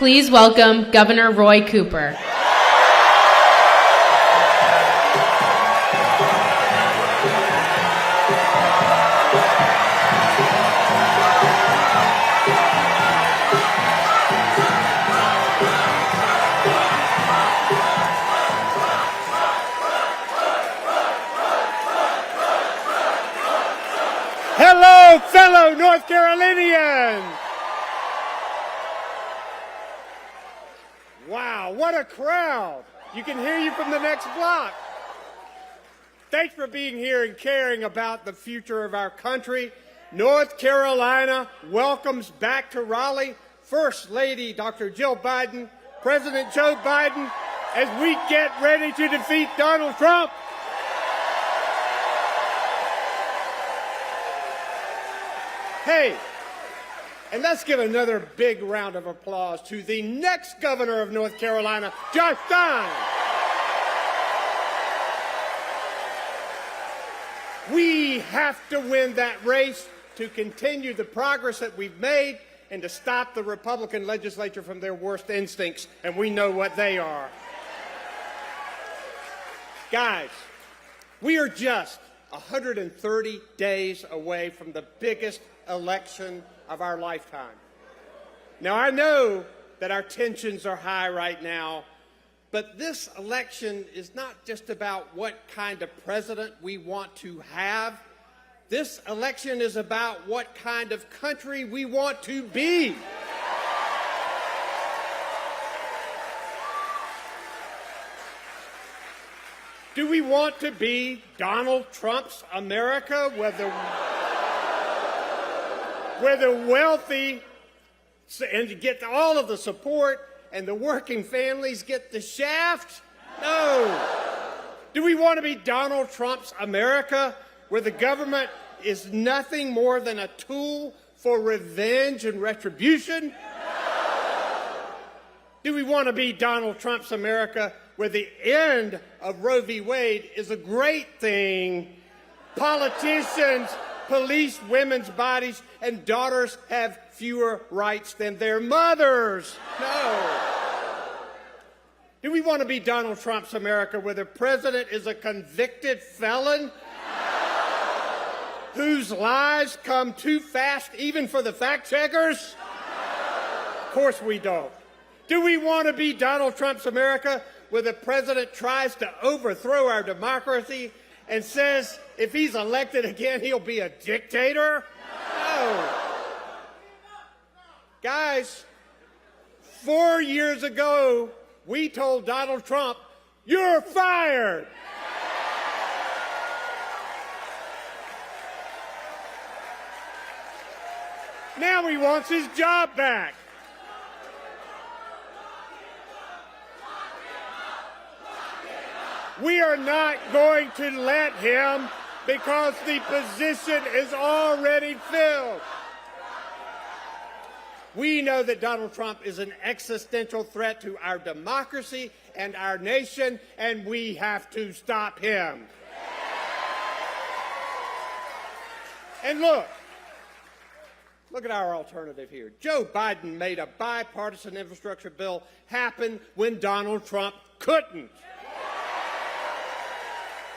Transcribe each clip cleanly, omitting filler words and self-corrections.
Please welcome Governor Roy Cooper. Hello, fellow North Carolinians! Wow, what a crowd! You can hear you from the next block. Thanks for being here and caring about the future of our country. North Carolina welcomes back to Raleigh First Lady Dr. Jill Biden, President Joe Biden, as we get ready to defeat Donald Trump. Hey, and let's give another big round of applause to the next governor of North Carolina, Josh Stein. We have to win that race to continue the progress that we've made and to stop the Republican legislature from their worst instincts, and we know what they are. Guys, we are just 130 days away from the biggest election of our lifetime. Now, I know that our tensions are high right now, but this election is not just about what kind of president we want to have. This election is about what kind of country we want to be. Do we want to be Donald Trump's America, where the wealthy and get all of the support and the working families get the shaft? No. Do we want to be Donald Trump's America, where the government is nothing more than a tool for revenge and retribution? Do we want to be Donald Trump's America, where the end of Roe v. Wade is a great thing? Politicians police women's bodies and daughters have fewer rights than their mothers. No. Do we want to be Donald Trump's America, where the president is a convicted felon whose lies come too fast even for the fact checkers? Of course we don't. Do we want to be Donald Trump's America, where the president tries to overthrow our democracy and says if he's elected again, he'll be a dictator? No. Guys, 4 years ago, we told Donald Trump, "You're fired." Now he wants his job back. We are not going to let him, because the position is already filled. We know that Donald Trump is an existential threat to our democracy and our nation, and we have to stop him. And look at our alternative here. Joe Biden made a bipartisan infrastructure bill happen when Donald Trump couldn't.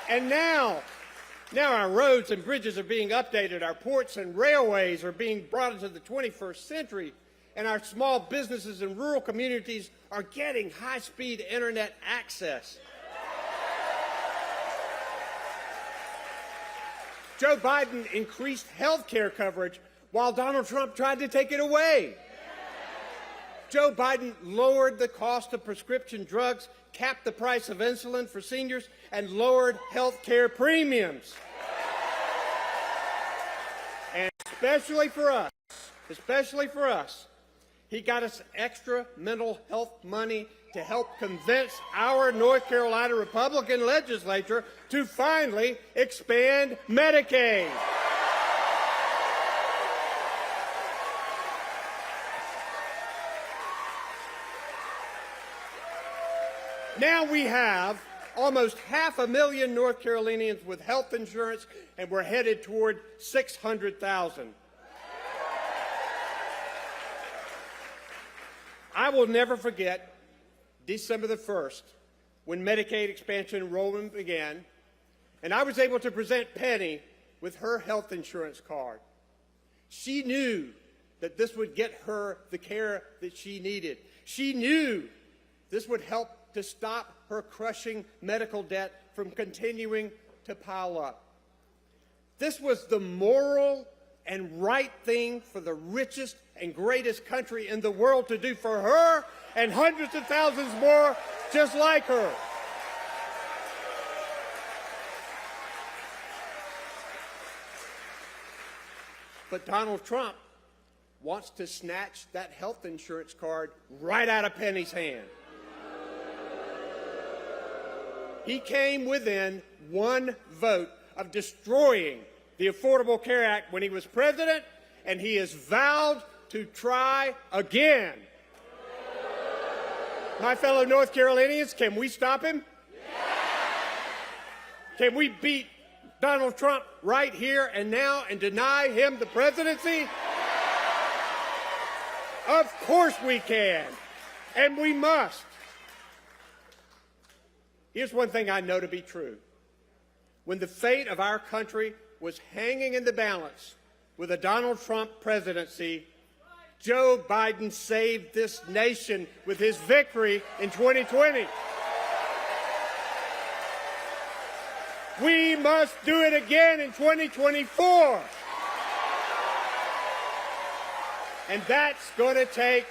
And now our roads and bridges are being updated, our ports and railways are being brought into the 21st century, and our small businesses in rural communities are getting high-speed internet access. Joe Biden increased health care coverage while Donald Trump tried to take it away. Joe Biden lowered the cost of prescription drugs, capped the price of insulin for seniors, and lowered health care premiums. And especially for us, he got us extra mental health money to help convince our North Carolina Republican legislature to finally expand Medicaid. Now we have almost 500,000 North Carolinians with health insurance, and we're headed toward 600,000. I will never forget December the 1st, when Medicaid expansion enrollment began, and I was able to present Penny with her health insurance card. She knew that this would get her the care that she needed. She knew this would help to stop her crushing medical debt from continuing to pile up. This was the moral and right thing for the richest and greatest country in the world to do for her and hundreds of thousands more just like her. But Donald Trump wants to snatch that health insurance card right out of Penny's hand. He came within one vote of destroying the Affordable Care Act when he was president, and he has vowed to try again. My fellow North Carolinians, can we stop him? Can we beat Donald Trump right here and now and deny him the presidency? Of course we can, and we must. Here's one thing I know to be true. When the fate of our country was hanging in the balance with a Donald Trump presidency, Joe Biden saved this nation with his victory in 2020. We must do it again in 2024. And that's going to take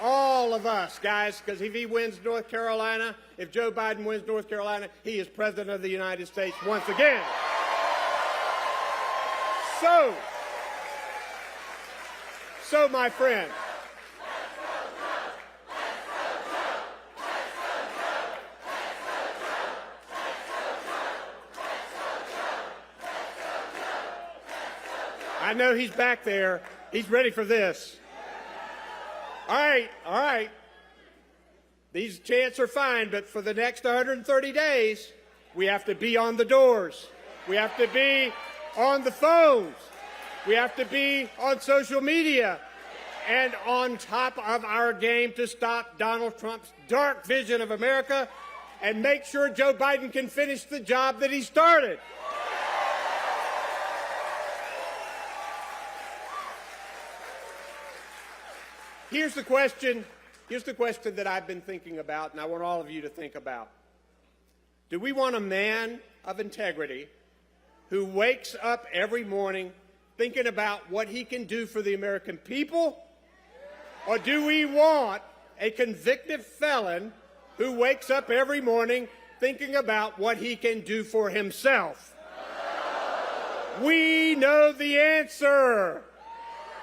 all of us, guys, because if he wins North Carolina, if Joe Biden wins North Carolina, he is President of the United States once again. So my friend, I know he's back there. He's ready for this. All right. These chants are fine, but for the next 130 days, we have to be on the doors. We have to be on the phones. We have to be on social media and on top of our game to stop Donald Trump's dark vision of America and make sure Joe Biden can finish the job that he started. Here's the question that I've been thinking about, and I want all of you to think about. Do we want a man of integrity who wakes up every morning thinking about what he can do for the American people? Or do we want a convicted felon who wakes up every morning thinking about what he can do for himself? We know the answer.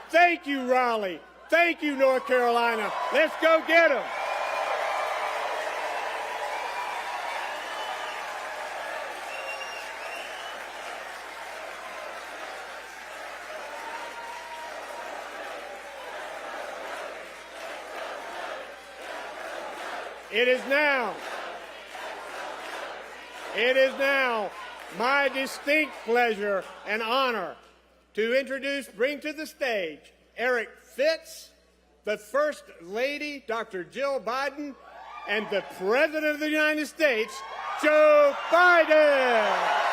Thank you, Raleigh. Thank you, North Carolina. Let's go get them. It is now my distinct pleasure and honor to bring to the stage Eric Fitz, the First Lady, Dr. Jill Biden, and the President of the United States, Joe Biden.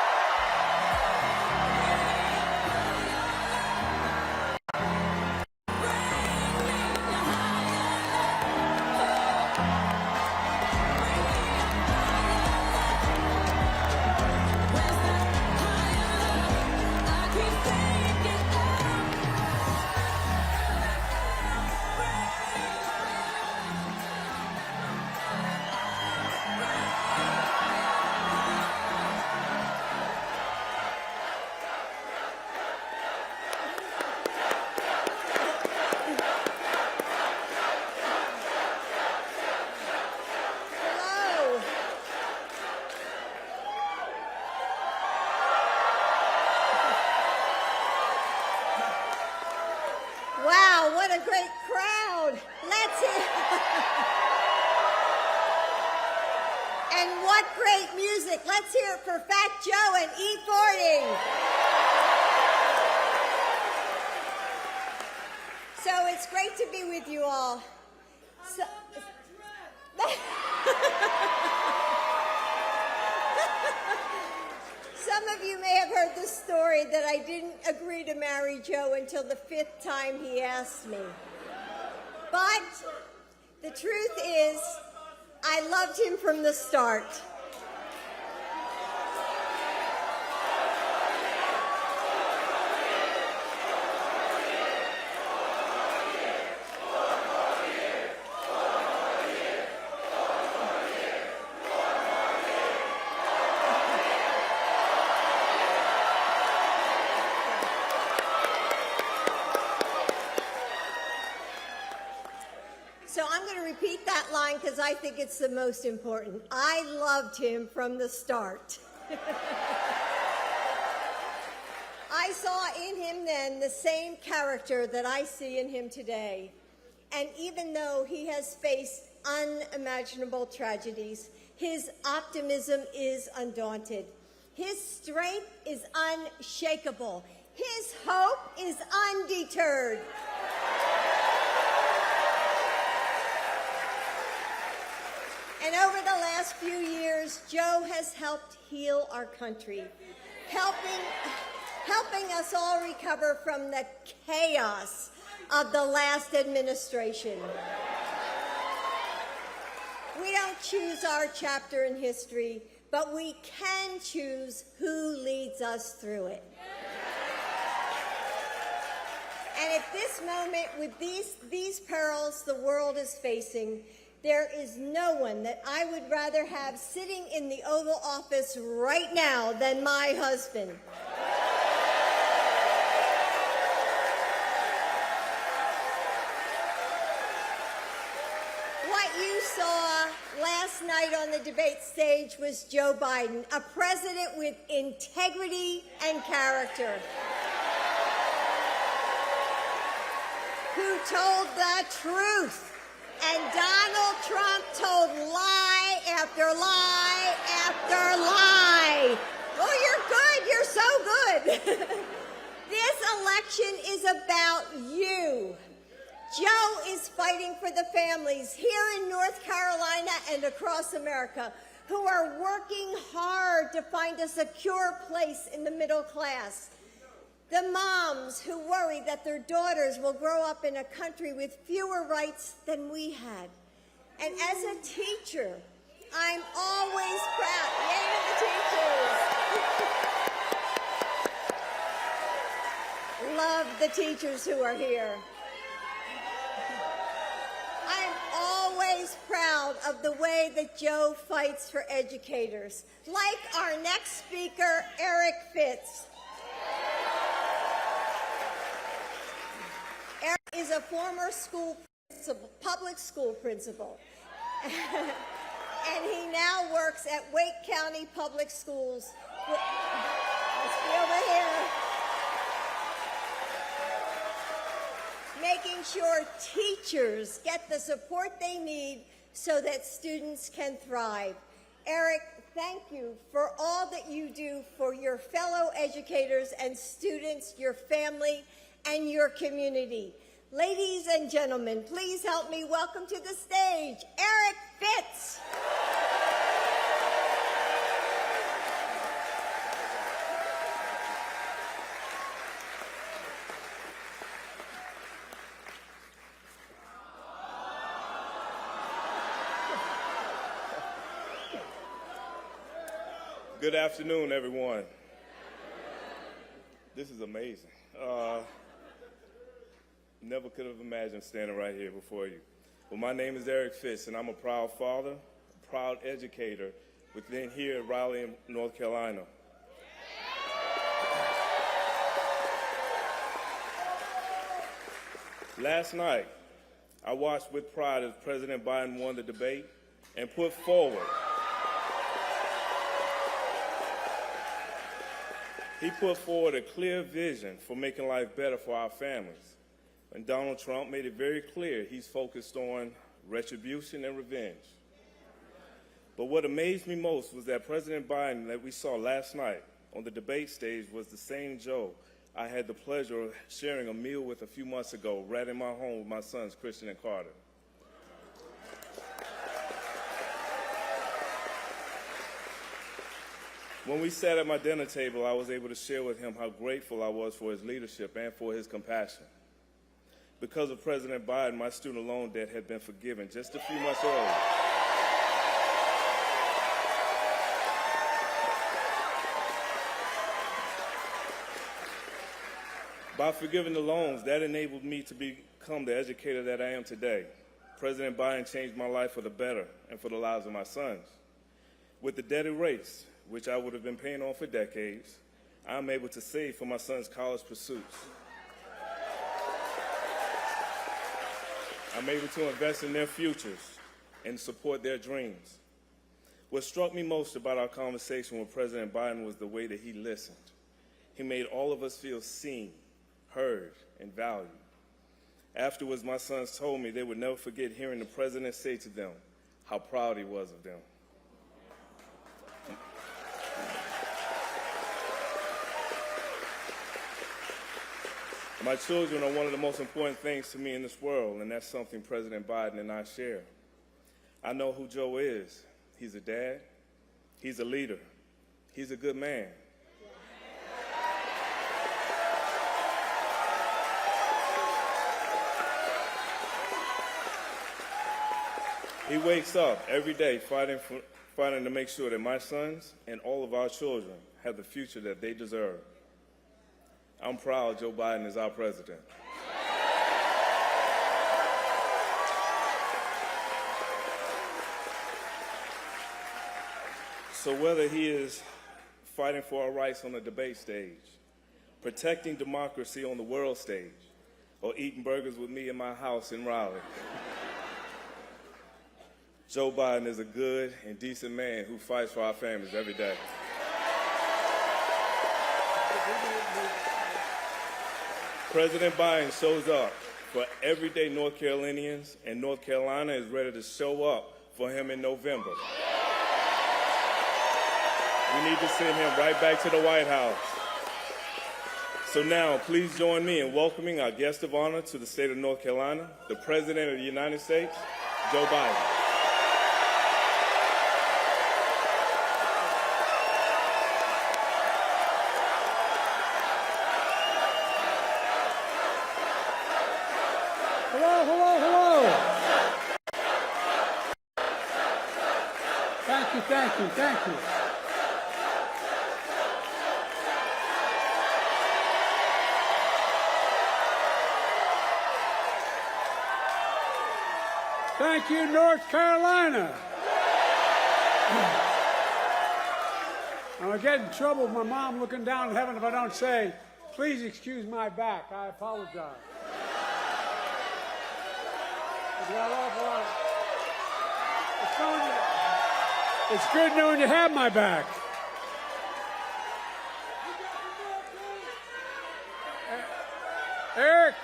Wow, what a great crowd. Let's hear. And what great music. Let's hear it for Fat Joe and E40. So it's great to be with you all. So, some of you may have heard the story that I didn't agree to marry Joe until the 5th time he asked me. But the truth is, I loved him from the start. So I'm going to repeat that line because I think it's the most important. I loved him from the start. I saw in him then the same character that I see in him today. And even though he has faced unimaginable tragedies, his optimism is undaunted. His strength is unshakable. His hope is undeterred. And over the last few years, Joe has helped heal our country, helping us all recover from the chaos of the last administration. We don't choose our chapter in history, but we can choose who leads us through it. And at this moment, with these perils the world is facing, there is no one that I would rather have sitting in the Oval Office right now than my husband. What you saw last night on the debate stage was Joe Biden, a president with integrity and character, who told the truth. And Donald Trump told lie after lie after lie. Oh, you're good. You're so good. This election is about you. Joe is fighting for the families here in North Carolina and across America who are working hard to find a secure place in the middle class. The moms who worry that their daughters will grow up in a country with fewer rights than we had. And as a teacher, I'm always proud. Yay to the teachers. Love the teachers who are here. I'm always proud of the way that Joe fights for educators, like our next speaker, Eric Fitz. Eric is a former public school principal, and he now works at Wake County Public Schools. Let's be over here. Making sure teachers get the support they need so that students can thrive. Eric, thank you for all that you do for your fellow educators and students, your family, and your community. Ladies and gentlemen, please help me welcome to the stage, Eric Fitz. Good afternoon, everyone. This is amazing. Never could have imagined standing right here before you. Well, my name is Eric Fitz, and I'm a proud father, a proud educator within here at Raleigh, North Carolina. Last night, I watched with pride as President Biden won the debate and put forward a clear vision for making life better for our families. And Donald Trump made it very clear he's focused on retribution and revenge. But what amazed me most was that President Biden that we saw last night on the debate stage was the same Joe I had the pleasure of sharing a meal with a few months ago right in my home with my sons, Christian and Carter. When we sat at my dinner table, I was able to share with him how grateful I was for his leadership and for his compassion. Because of President Biden, my student loan debt had been forgiven just a few months earlier. By forgiving the loans, that enabled me to become the educator that I am today. President Biden changed my life for the better and for the lives of my sons. With the debt erased, which I would have been paying on for decades, I'm able to save for my sons' college pursuits. I'm able to invest in their futures and support their dreams. What struck me most about our conversation with President Biden was the way that he listened. He made all of us feel seen, heard, and valued. Afterwards, my sons told me they would never forget hearing the president say to them how proud he was of them. My children are one of the most important things to me in this world, and that's something President Biden and I share. I know who Joe is. He's a dad. He's a leader. He's a good man. He wakes up every day fighting to make sure that my sons and all of our children have the future that they deserve. I'm proud Joe Biden is our president. So whether he is fighting for our rights on the debate stage, protecting democracy on the world stage, or eating burgers with me in my house in Raleigh, Joe Biden is a good and decent man who fights for our families every day. President Biden shows up for everyday North Carolinians, and North Carolina is ready to show up for him in November. We need to send him right back to the White House. So now, please join me in welcoming our guest of honor to the state of North Carolina, the President of the United States, Joe Biden. Thank you. Thank you, North Carolina. I'm going to get in trouble with my mom looking down in heaven if I don't say, please excuse my back. I apologize. It's good knowing you have my back. Eric,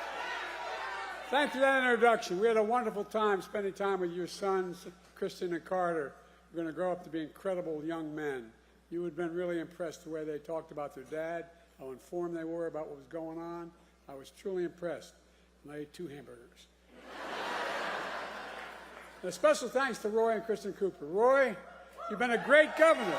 thanks for that introduction. We had a wonderful time spending time with your sons, Kristen and Carter. We're going to grow up to be incredible young men. You would have been really impressed the way they talked about their dad, how informed they were about what was going on. I was truly impressed. And I ate 2 hamburgers. And a special thanks to Roy and Kristen Cooper. Roy, you've been a great governor.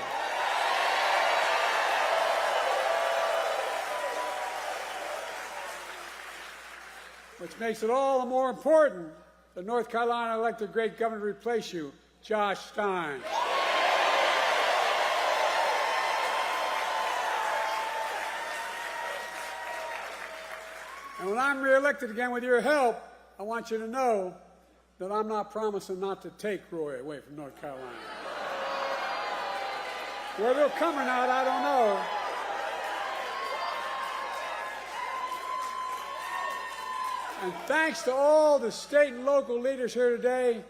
Which makes it all the more important that North Carolina elected a great governor to replace you, Josh Stein. And when I'm reelected again with your help, I want you to know that I'm not promising not to take Roy away from North Carolina. Whether he'll come or not, I don't know. And thanks to all the state and local leaders here today,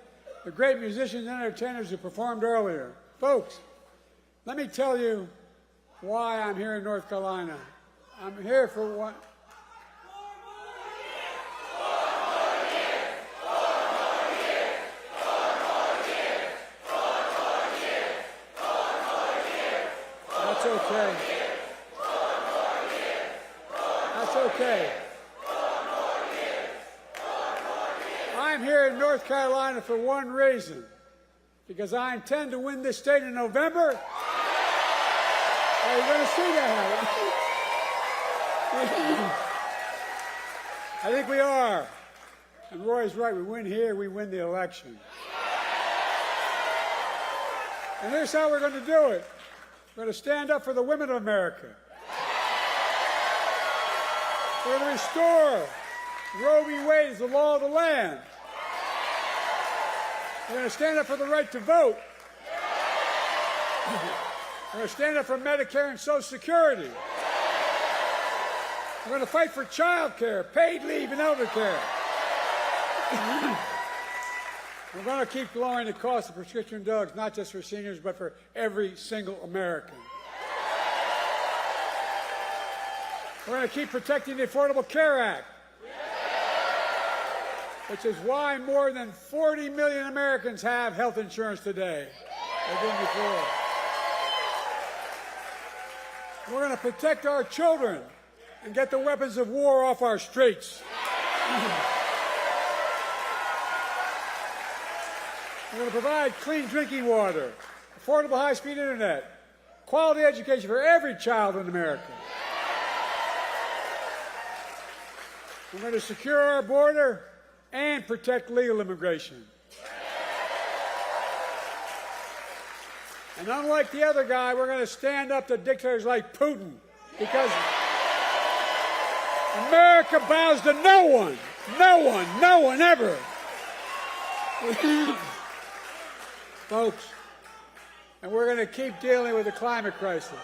the great musicians and entertainers who performed earlier. Folks, let me tell you why I'm here in North Carolina. I'm here for what? That's okay. That's okay. I'm here in North Carolina for one reason, because I intend to win this state in November. Are you going to see that? I think we are. And Roy's right. We win here, we win the election. And here's how we're going to do it. We're going to stand up for the women of America. We're going to restore Roe v. Wade as the law of the land. We're going to stand up for the right to vote. We're going to stand up for Medicare and Social Security. We're going to fight for child care, paid leave, and elder care. We're going to keep lowering the cost of prescription drugs, not just for seniors, but for every single American. We're going to keep protecting the Affordable Care Act, which is why more than 40 million Americans have health insurance today. They didn't before. We're going to protect our children and get the weapons of war off our streets. We're going to provide clean drinking water, affordable high-speed internet, quality education for every child in America. We're going to secure our border and protect legal immigration. And unlike the other guy, we're going to stand up to dictators like Putin, because America bows to no one, no one ever. Folks, and we're going to keep dealing with the climate crisis.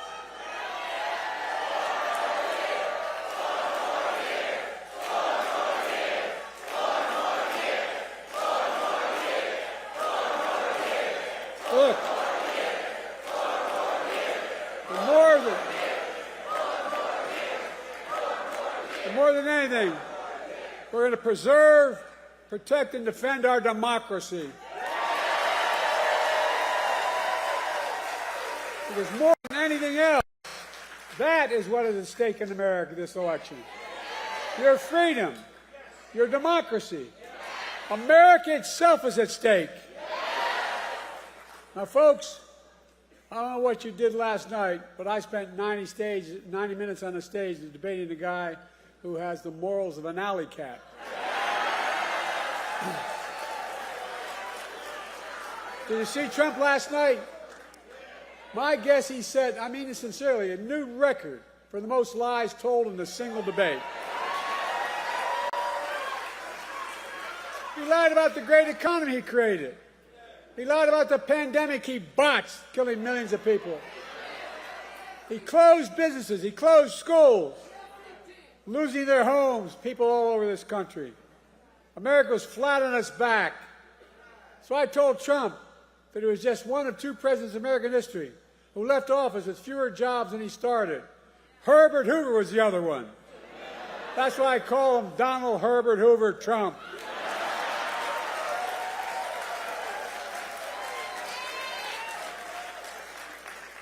Look, more than anything, we're going to preserve, protect, and defend our democracy. Because more than anything else, that is what is at stake in America this election. Your freedom, your democracy. America itself is at stake. Now, folks, I don't know what you did last night, but I spent 90 minutes on the stage debating a guy who has the morals of an alley cat. Did you see Trump last night? My guess, he set, I mean it sincerely, a new record for the most lies told in a single debate. He lied about the great economy he created. He lied about the pandemic he botched, killing millions of people. He closed businesses. He closed schools, losing their homes, people all over this country. America was flat on its back. So I told Trump that he was just one of two presidents in American history who left office with fewer jobs than he started. Herbert Hoover was the other one. That's why I call him Donald Herbert Hoover Trump.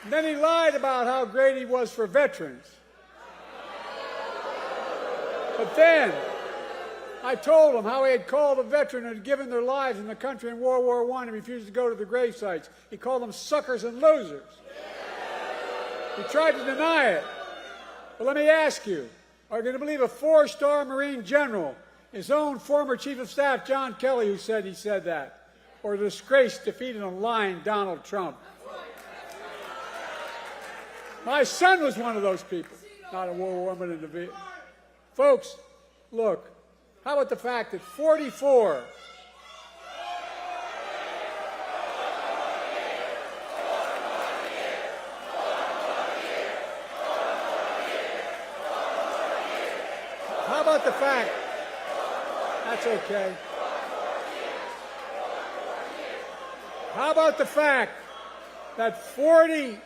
And then he lied about how great he was for veterans. But then I told him how he had called a veteran who had given their lives in the country in World War I and refused to go to the grave sites. He called them suckers and losers. He tried to deny it. But let me ask you, are you going to believe a 4-star Marine general, his own former Chief of Staff, John Kelly, who said he said that? Or a disgraced, defeated, and lying Donald Trump? My son was one of those people, not a World War I, but in the Vietnam. Folks, look, how about the fact that 44 How about the fact, that's okay. How about the fact that 40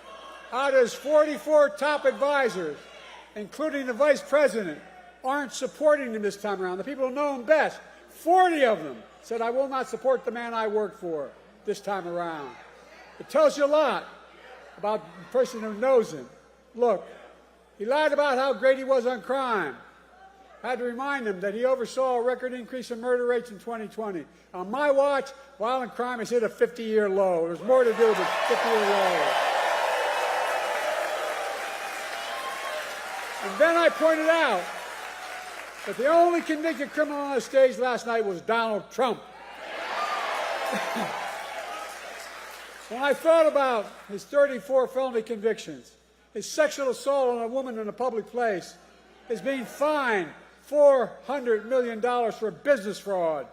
out of his 44 top advisors, including the vice president, aren't supporting him this time around? The people who know him best, 40 of them said, I will not support the man I work for this time around. It tells you a lot about the person who knows him. Look, he lied about how great he was on crime. I had to remind him that he oversaw a record increase in murder rates in 2020. On my watch, violent crime has hit a 50-year low. There's more to do with a 50-year low. then I pointed out that the only convicted criminal on the stage last night was Donald Trump. When I thought about his 34 felony convictions, his sexual assault on a woman in a public place, his being fined $400 million for business fraud,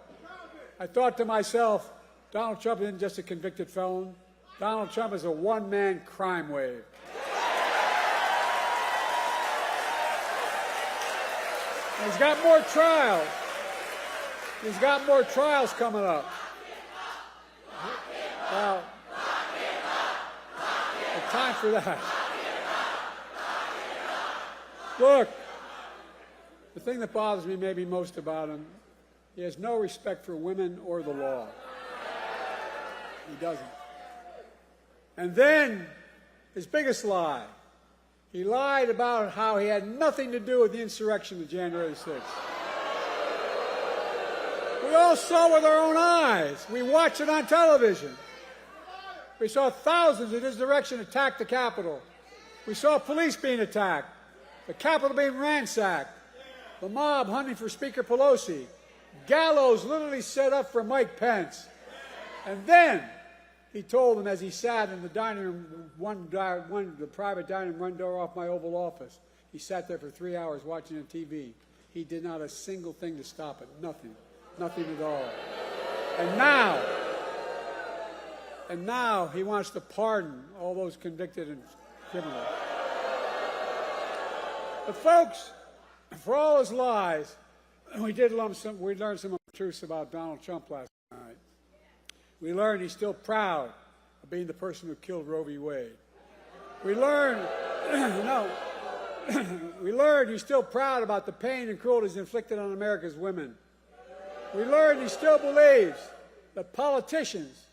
I thought to myself, Donald Trump isn't just a convicted felon. Donald Trump is a one-man crime wave. And he's got more trials. He's got more trials coming up. Well, time for that. Look, the thing that bothers me maybe most about him, he has no respect for women or the law. He doesn't. And then, his biggest lie, he lied about how he had nothing to do with the insurrection of January 6th. We all saw with our own eyes. We watched it on television. We saw thousands in his direction attack the Capitol. We saw police being attacked, the Capitol being ransacked, the mob hunting for Speaker Pelosi, gallows literally set up for Mike Pence. And then he told them as he sat in the dining room, the private dining room, one door off my Oval Office. He sat there for 3 hours watching on TV. He did not a single thing to stop it. Nothing. Nothing at all. And now he wants to pardon all those convicted and criminals. But folks, for all his lies, we learned some truths about Donald Trump last night. We learned he's still proud of being the person who killed Roe v. Wade. We learned he's still proud about the pain and cruelties inflicted on America's women. We learned he still believes that politicians,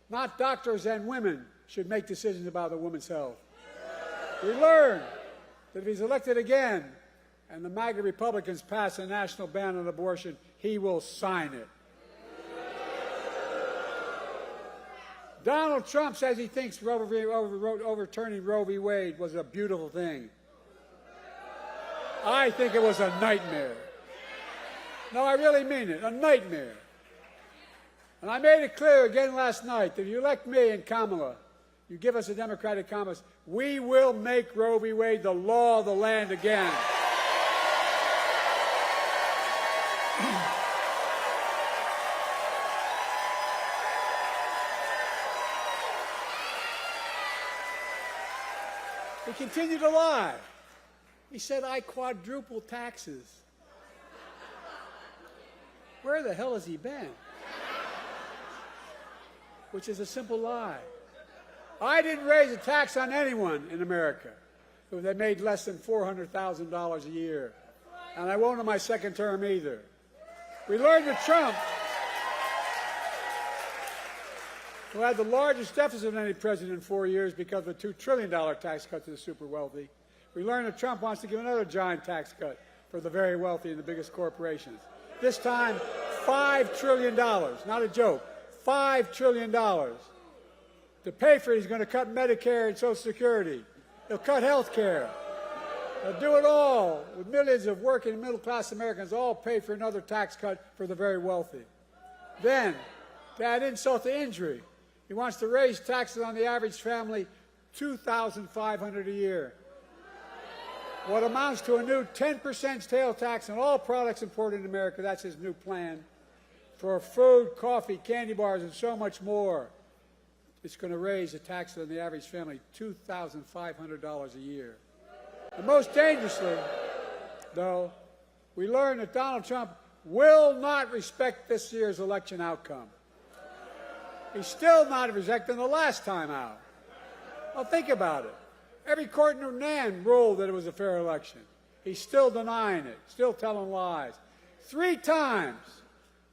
not doctors and women, should make decisions about a woman's health. We learned that if he's elected again and the MAGA Republicans pass a national ban on abortion, he will sign it. Donald Trump says he thinks overturning Roe v. Wade was a beautiful thing. I think it was a nightmare. No, I really mean it, a nightmare. And I made it clear again last night that if you elect me and Kamala, you give us a Democratic Congress, we will make Roe v. Wade the law of the land again. He continued to lie. He said, I quadruple taxes. Where the hell has he been? Which is a simple lie. I didn't raise a tax on anyone in America if they made less than $400,000 a year. And I won't in my second term either. We learned that Trump, who had the largest deficit of any president in 4 years because of a $2 trillion tax cut to the super wealthy, we learned that Trump wants to give another giant tax cut for the very wealthy and the biggest corporations. This time, $5 trillion, not a joke, $5 trillion. To pay for it, he's going to cut Medicare and Social Security. He'll cut health care. He'll do it all with millions of working and middle-class Americans all pay for another tax cut for the very wealthy. Then, to add insult to injury, he wants to raise taxes on the average family $2,500 a year. What amounts to a new 10% sales tax on all products imported in America. That's his new plan. For food, coffee, candy bars, and so much more. It's going to raise the taxes on the average family $2,500 a year. And most dangerously, though, we learned that Donald Trump will not respect this year's election outcome. He's still not respecting the last time out. Well, think about it. Every court in Nan ruled that it was a fair election. He's still denying it, still telling lies. 3 times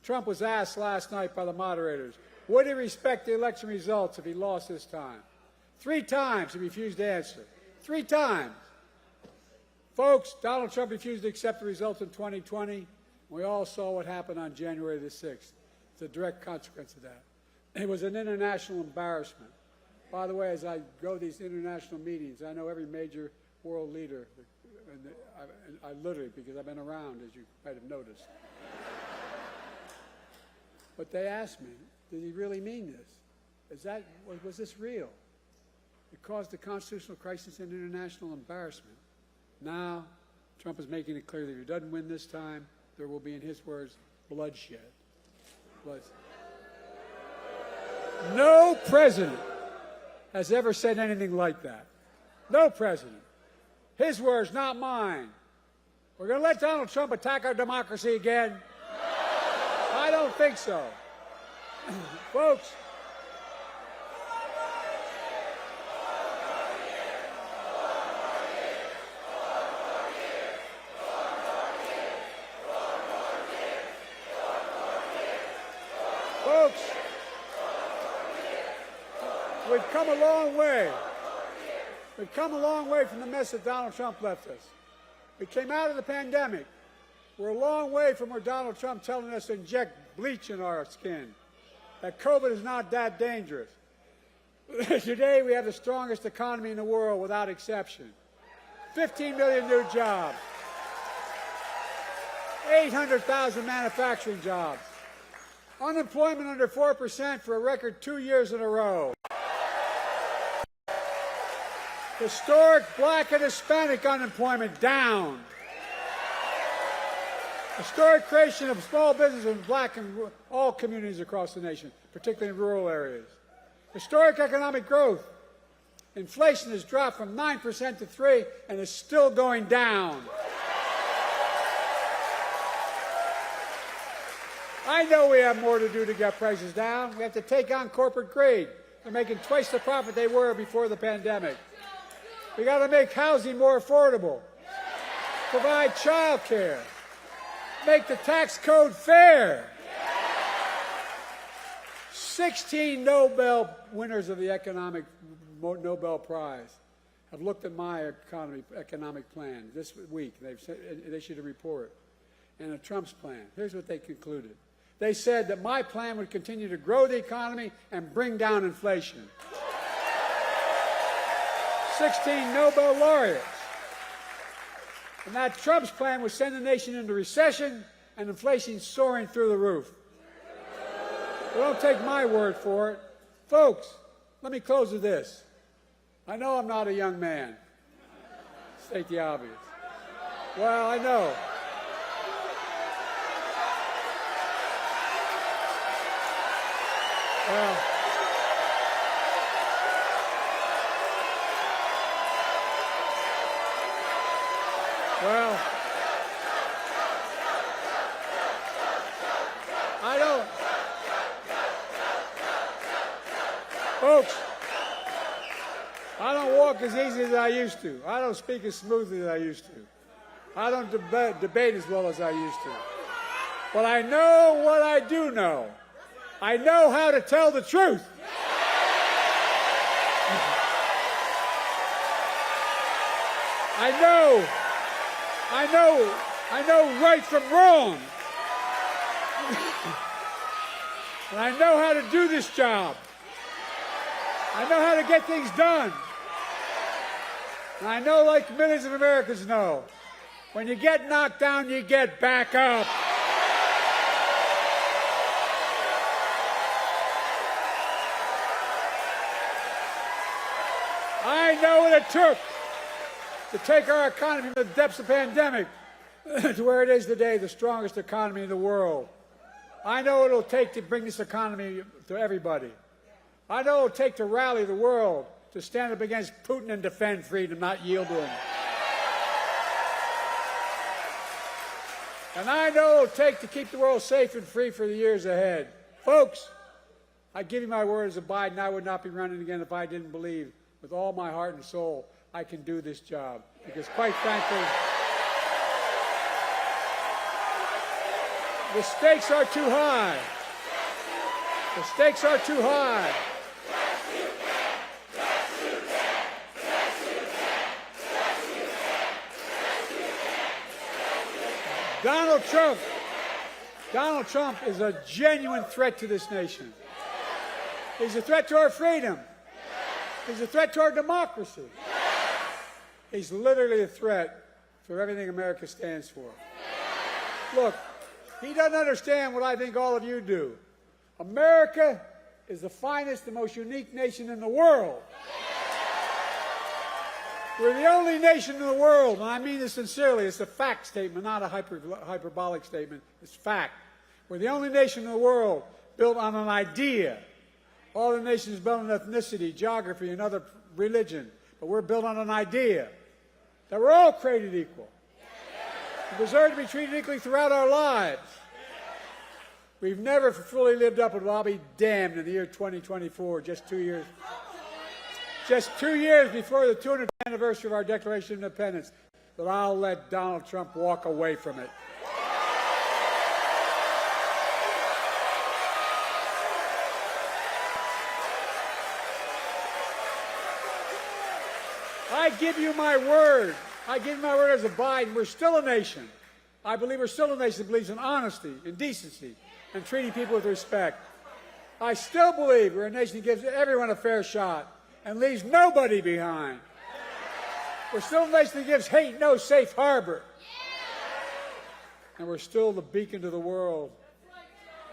Trump was asked last night by the moderators, would he respect the election results if he lost this time? 3 times he refused to answer. 3 times. Folks, Donald Trump refused to accept the results in 2020. We all saw what happened on January the 6th. It's a direct consequence of that. It was an international embarrassment. By the way, as I go to these international meetings, I know every major world leader, and I literally, because I've been around, as you might have noticed. But they asked me, did he really mean this? Was this real? It caused a constitutional crisis and international embarrassment. Now, Trump is making it clear that if he doesn't win this time, there will be, in his words, bloodshed. No president has ever said anything like that. No president. His words, not mine. We're going to let Donald Trump attack our democracy again? I don't think so. Folks, we've come a long way. We've come a long way from the mess that Donald Trump left us. We came out of the pandemic. We're a long way from where Donald Trump telling us to inject bleach in our skin, that COVID is not that dangerous. Today, we have the strongest economy in the world without exception. 15 million new jobs. 800,000 manufacturing jobs. Unemployment under 4% for a record 2 years in a row. Historic black and Hispanic unemployment down. Historic creation of small business in black and all communities across the nation, particularly in rural areas. Historic economic growth. Inflation has dropped from 9% to 3% and is still going down. I know we have more to do to get prices down. We have to take on corporate greed. They're making twice the profit they were before the pandemic. We got to make housing more affordable, provide child care, make the tax code fair. 16 Nobel winners of the economic Nobel Prize have looked at my economic plan this week. They've issued a report, and Trump's plan. Here's what they concluded. They said that my plan would continue to grow the economy and bring down inflation. 16 Nobel laureates. And that Trump's plan would send the nation into recession and inflation soaring through the roof. But don't take my word for it. Folks, let me close with this. I know I'm not a young man. State the obvious. Well, I know. Well, I don't. Folks, I don't walk as easy as I used to. I don't speak as smoothly as I used to. I don't debate as well as I used to. But I know what I do know. I know how to tell the truth. I know right from wrong. And I know how to do this job. I know how to get things done. And I know, like millions of Americans know, when you get knocked down, you get back up. I know what it took to take our economy from the depths of the pandemic to where it is today, the strongest economy in the world. I know what it'll take to bring this economy to everybody. I know what it'll take to rally the world to stand up against Putin and defend freedom, not yield to him. And I know what it'll take to keep the world safe and free for the years ahead. Folks, I give you my word as a Biden, I would not be running again if I didn't believe with all my heart and soul I can do this job. Because quite frankly, the stakes are too high. The stakes are too high. Donald Trump is a genuine threat to this nation. He's a threat to our freedom. He's a threat to our democracy. He's literally a threat for everything America stands for. Look, he doesn't understand what I think all of you do. America is the finest and most unique nation in the world. We're the only nation in the world, and I mean this sincerely. It's a fact statement, not a hyperbolic statement. It's fact. We're the only nation in the world built on an idea. All the nations built on ethnicity, geography, and other religion. But we're built on an idea that we're all created equal. We deserve to be treated equally throughout our lives. We've never fully lived up to it. I'll be damned in the year 2024, just 2 years before the 200th anniversary of our Declaration of Independence, that I'll let Donald Trump walk away from it. I give you my word. I give you my word as a Biden. We're still a nation. I believe we're still a nation that believes in honesty, in decency, and treating people with respect. I still believe we're a nation that gives everyone a fair shot and leaves nobody behind. We're still a nation that gives hate no safe harbor. And we're still the beacon to the world.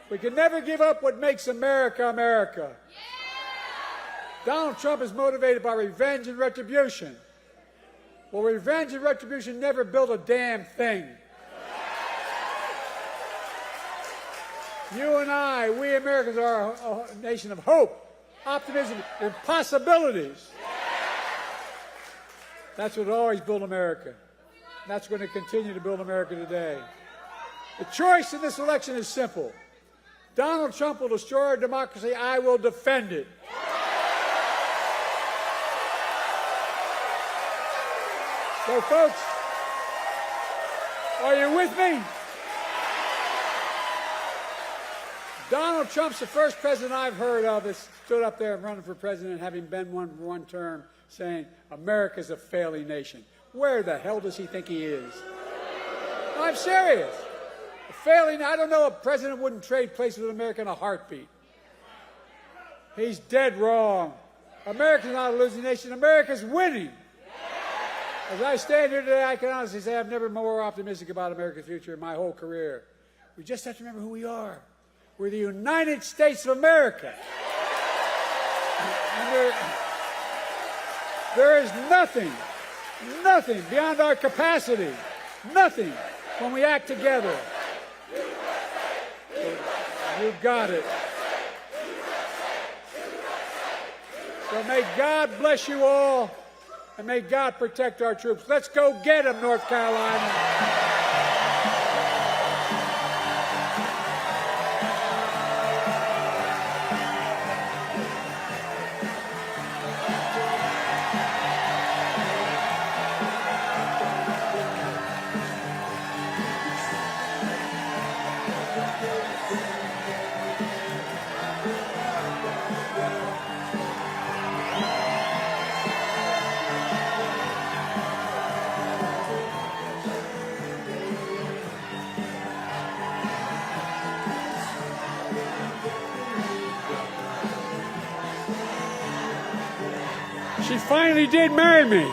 We can never give up what makes America, America. Donald Trump is motivated by revenge and retribution. Well, revenge and retribution never built a damn thing. You and I, we Americans, are a nation of hope, optimism, and possibilities. That's what always built America. That's going to continue to build America today. The choice in this election is simple. Donald Trump will destroy our democracy. I will defend it. So, folks, are you with me? Donald Trump's the first president I've heard of that stood up there running for president, having been one term, saying America's a failing nation. Where the hell does he think he is? I'm serious. A failing, I don't know, a president wouldn't trade places with America in a heartbeat. He's dead wrong. America's not a losing nation. America's winning. As I stand here today, I can honestly say I've never been more optimistic about America's future in my whole career. We just have to remember who we are. We're the United States of America. And there is nothing beyond our capacity, nothing when we act together. You've got it. So may God bless you all, and may God protect our troops. Let's go get them, North Carolina. She finally did marry me.